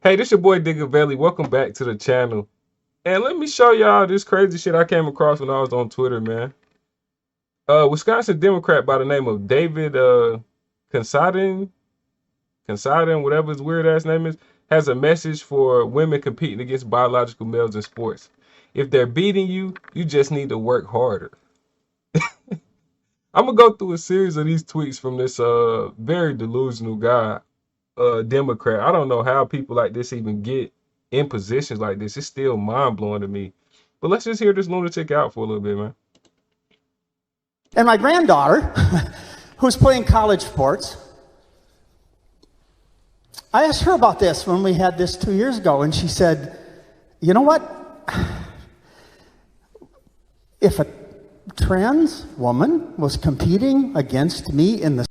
Hey, this your boy Diggaveli. Welcome back to the channel. And let me show y'all this crazy shit I came across when I was on Twitter, man. Wisconsin Democrat by the name of David Considine, whatever his weird ass name is, has a message for women competing against biological males in sports. If they're beating you, you just need to work harder. I'm gonna go through a series of these tweets from this very delusional guy, Democrat. I don't know how people like this even get in positions like this. It's still mind blowing to me. But let's just hear this lunatic out for a little bit, man. And my granddaughter, who's playing college sports, I asked her about this when we had this 2 years ago, and she said, you know what? If a trans woman was competing against me in the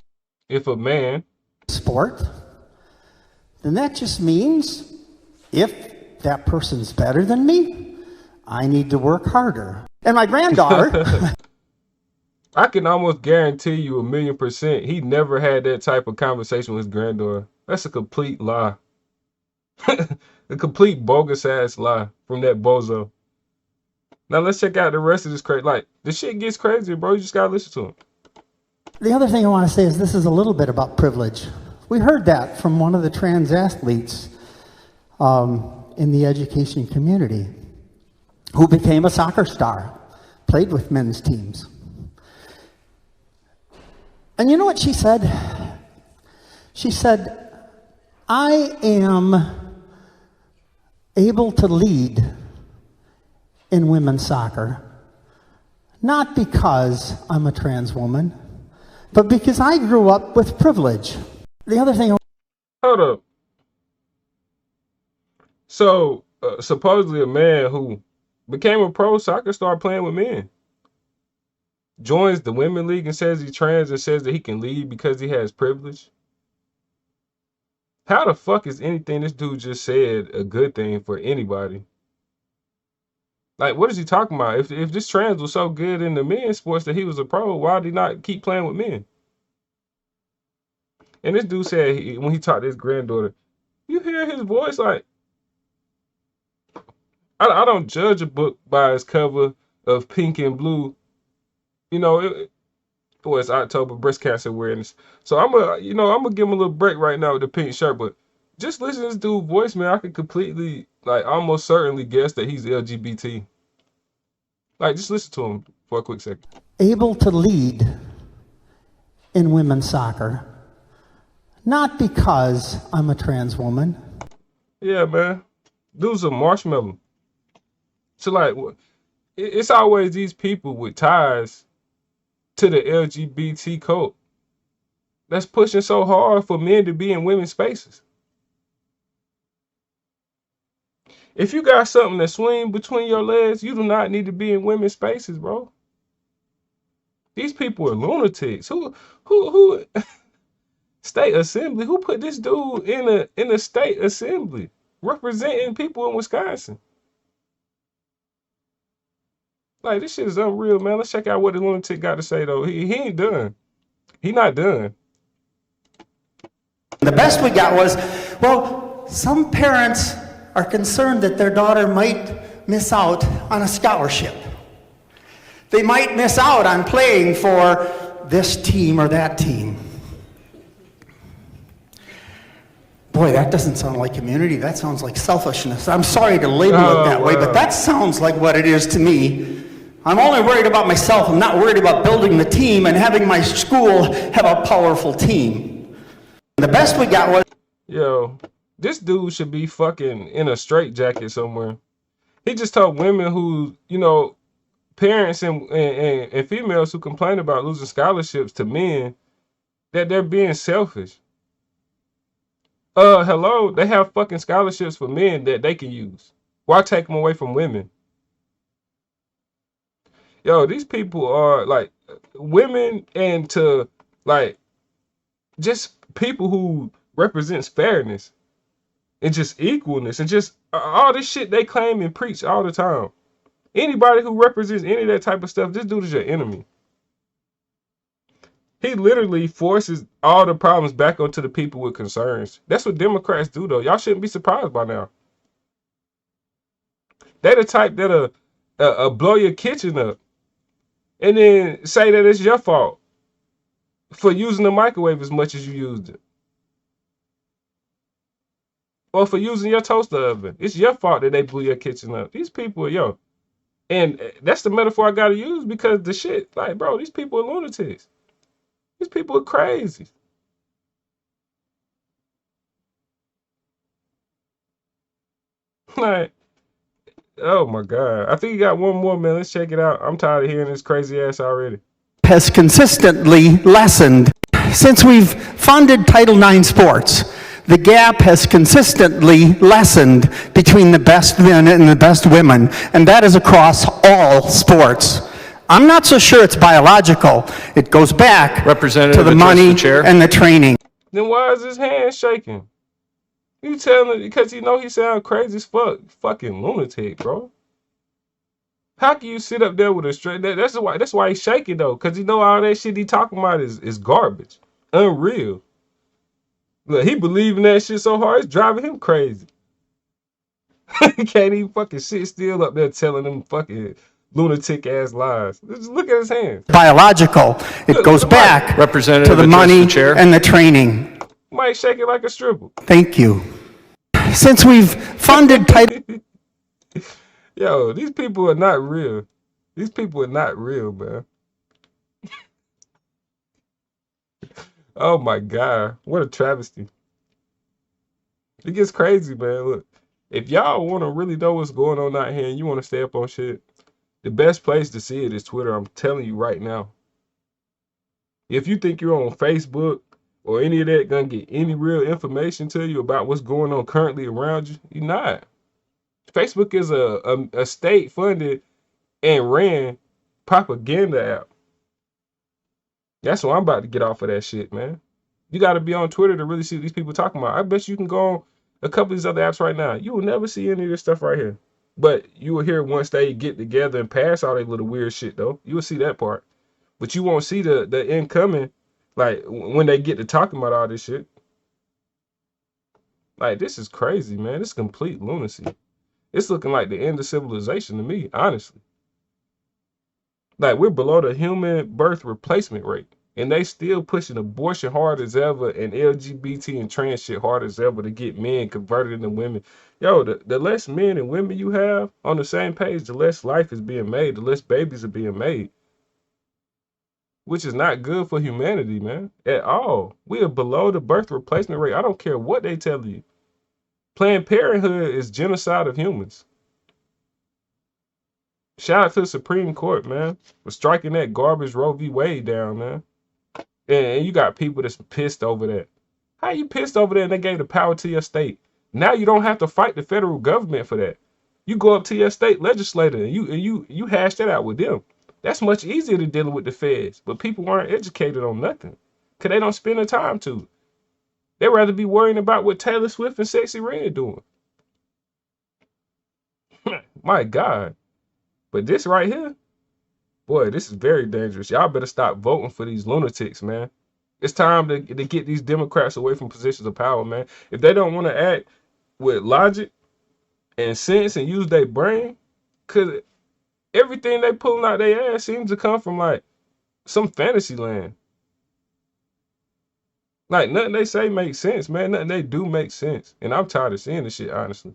sport, then that just means if that person's better than me, I need to work harder. And my granddaughter... I can almost guarantee you 1,000,000% he never had that type of conversation with his granddaughter. That's a complete lie. A complete bogus ass lie from that bozo. Now let's check out the rest of this crazy. Like, the shit gets crazy, bro. You just gotta listen to him. The other thing I want to say is this is a little bit about privilege. We heard that from one of the trans athletes in the education community who became a soccer star, played with men's teams. And you know what she said? She said, I am able to lead in women's soccer, not because I'm a trans woman, but because I grew up with privilege. The other thing... Hold up. So, supposedly a man who became a pro soccer star playing with men joins the women league and says he's trans and says that he can lead because he has privilege. How the fuck is anything this dude just said a good thing for anybody? Like, what is he talking about? If this trans was so good in the men's sports that he was a pro, why did he not keep playing with men? And this dude said when he talked to his granddaughter, you hear his voice like, I don't judge a book by its cover of pink and blue. You know, it's October, breast cancer awareness. So I'm gonna give him a little break right now with the pink shirt. But just listen to this dude's voice, man. I could completely, like, almost certainly guess that he's LGBT. Like, just listen to him for a quick second. Able to lead in women's soccer, not because I'm a trans woman. Yeah, man. Dude's a marshmallow. So, like, it's always these people with ties to the LGBT cult that's pushing so hard for men to be in women's spaces. If you got something that swing between your legs, you do not need to be in women's spaces, bro. These people are lunatics. Who state assembly? Who put this dude in a state assembly representing people in Wisconsin? Like, this shit is unreal, man. Let's check out what the lunatic got to say, though. He ain't done. He not done. The best we got was, well, some parents are concerned that their daughter might miss out on a scholarship. They might miss out on playing for this team or that team. Boy, that doesn't sound like community. That sounds like selfishness. I'm sorry to label it that way, but that sounds like what it is to me. I'm only worried about myself. I'm not worried about building the team and having my school have a powerful team. The best we got was... Yo, this dude should be fucking in a straitjacket somewhere. He just told women who, you know, parents and females who complain about losing scholarships to men that they're being selfish. Hello, they have fucking scholarships for men that they can use. Why take them away from women? Yo, these people are like women and to like just people who represents fairness and just equalness and just all this shit they claim and preach all the time. Anybody who represents any of that type of stuff, this dude is your enemy. He literally forces all the problems back onto the people with concerns. That's what Democrats do, though. Y'all shouldn't be surprised by now. They the type that'll blow your kitchen up and then say that it's your fault for using the microwave as much as you used it, or for using your toaster oven. It's your fault that they blew your kitchen up. These people, yo, and that's the metaphor I gotta use because the shit, like, bro, these people are lunatics. These people are crazy. Like, oh my God. I think you got one more, man. Let's check it out. I'm tired of hearing this crazy ass already. Has consistently lessened. Since we've funded Title IX sports, the gap has consistently lessened between the best men and the best women, and that is across all sports. I'm not so sure it's biological. It goes back to the money and the training. Then why is his hand shaking? You telling him because you know he sound crazy as fuck. Fucking lunatic, bro. How can you sit up there with a straight? That's why he's shaking though, because you know all that shit he talking about is garbage, unreal. Look, he believing that shit so hard, it's driving him crazy. He can't even fucking sit still up there telling them fucking lunatic ass lies. Just look at his hands. Biological. It goes back to the money and the training. Mike shake it like a stripper. Thank you. Since we've funded Title Yo, these people are not real. These people are not real, man. Oh my God. What a travesty. It gets crazy, man. Look, if y'all want to really know what's going on out here and you want to stay up on shit, the best place to see it is Twitter. I'm telling you right now. If you think you're on Facebook or any of that gonna get any real information to you about what's going on currently around you, you're not. Facebook is a state-funded and ran propaganda app. That's why I'm about to get off of that shit, man. You got to be on Twitter to really see what these people talking about. I bet you can go on a couple of these other apps right now. You will never see any of this stuff right here. But you will hear once they get together and pass all that little weird shit, though. You will see that part. But you won't see the incoming, like, when they get to talking about all this shit. Like, this is crazy, man. This is complete lunacy. It's looking like the end of civilization to me, honestly. Like, we're below the human birth replacement rate. And they still pushing abortion hard as ever and LGBT and trans shit hard as ever to get men converted into women. Yo, the less men and women you have on the same page, the less life is being made, the less babies are being made. Which is not good for humanity, man, at all. We are below the birth replacement rate. I don't care what they tell you. Planned Parenthood is genocide of humans. Shout out to the Supreme Court, man, for striking that garbage Roe v. Wade down, man. And you got people that's pissed over that. How you pissed over that and they gave the power to your state? Now you don't have to fight the federal government for that. You go up to your state legislator and you hash that out with them. That's much easier than dealing with the feds. But people aren't educated on nothing because they don't spend the time to. They'd rather be worrying about what Taylor Swift and Sexy Red doing. My God. But this right here, boy, this is very dangerous. Y'all better stop voting for these lunatics, man. It's time to get these Democrats away from positions of power, man. If they don't want to act with logic and sense and use their brain, because everything they pulling out their ass seems to come from, like, some fantasy land. Like, nothing they say makes sense, man. Nothing they do makes sense. And I'm tired of seeing this shit, honestly.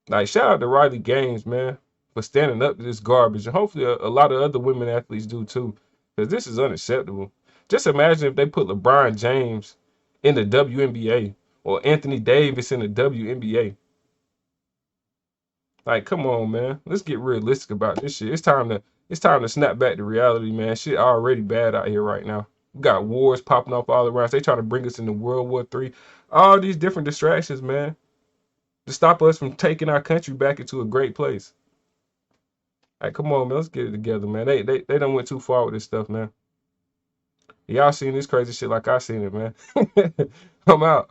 Like, shout out to Riley Gaines, man, for standing up to this garbage. And hopefully a lot of other women athletes do too. Because this is unacceptable. Just imagine if they put LeBron James in the WNBA or Anthony Davis in the WNBA. Like, come on, man. Let's get realistic about this shit. It's time to snap back to reality, man. Shit already bad out here right now. We got wars popping up all around. They trying to bring us into World War III. All these different distractions, man, to stop us from taking our country back into a great place. Like, come on, man. Let's get it together, man. They done went too far with this stuff, man. Y'all seen this crazy shit like I seen it, man. I'm out.